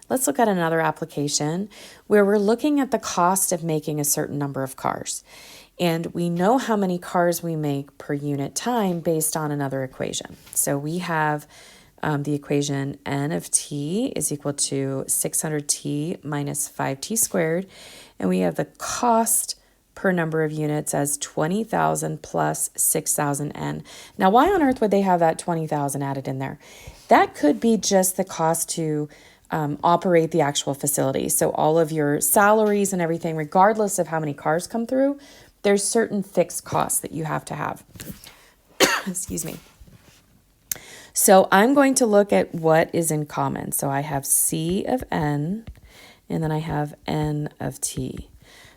Let's look at another application where we're looking at the cost of making a certain number of cars. And we know how many cars we make per unit time based on another equation. So we have the equation n of t is equal to 600t minus 5t squared. And we have the cost per number of units as 20,000 plus 6,000 n. Now, why on earth would they have that 20,000 added in there? That could be just the cost to operate the actual facility. So all of your salaries and everything, regardless of how many cars come through, there's certain fixed costs that you have to have. Excuse me. So I'm going to look at what is in common. So I have C of n, and then I have n of t.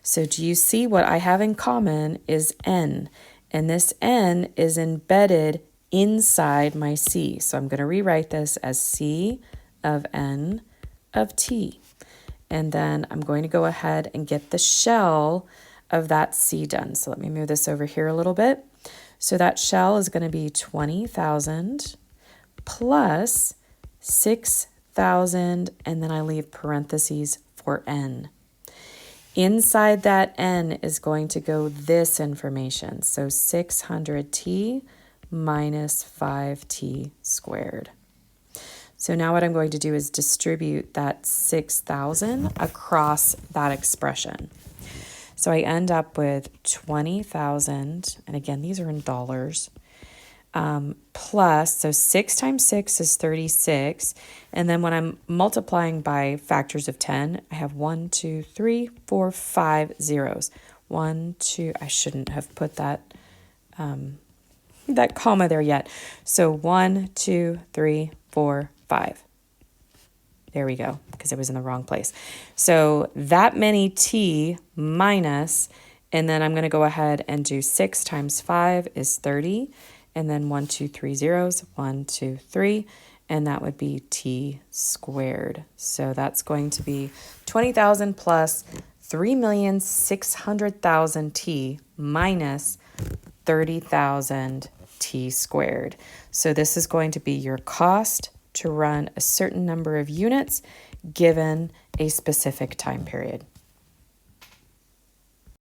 So do you see what I have in common is n, and this n is embedded inside my c. So I'm going to rewrite this as c of n of t. And then I'm going to go ahead and get the shell of that c done. So let me move this over here a little bit. So that shell is going to be 20,000 plus 6,000, and then I leave parentheses for n. Inside that n is going to go this information. So 600t minus 5t squared. So now what I'm going to do is distribute that 6,000 across that expression. So I end up with 20,000, and again, these are in dollars, plus, so 6 times 6 is 36, and then when I'm multiplying by factors of 10, I have 1, 2, 3, 4, 5 zeros. 1, 2, I shouldn't have put that comma there yet. So 1, 2, 3, 4, 5. There we go, because it was in the wrong place. So that many t minus, and then I'm going to go ahead and do 6 times 5 is 30, and then 1, 2, 3 zeros, 1, 2, 3, and that would be t squared. So that's going to be 20,000 plus 3,600,000 t minus 30,000 t squared. So this is going to be your cost to run a certain number of units given a specific time period.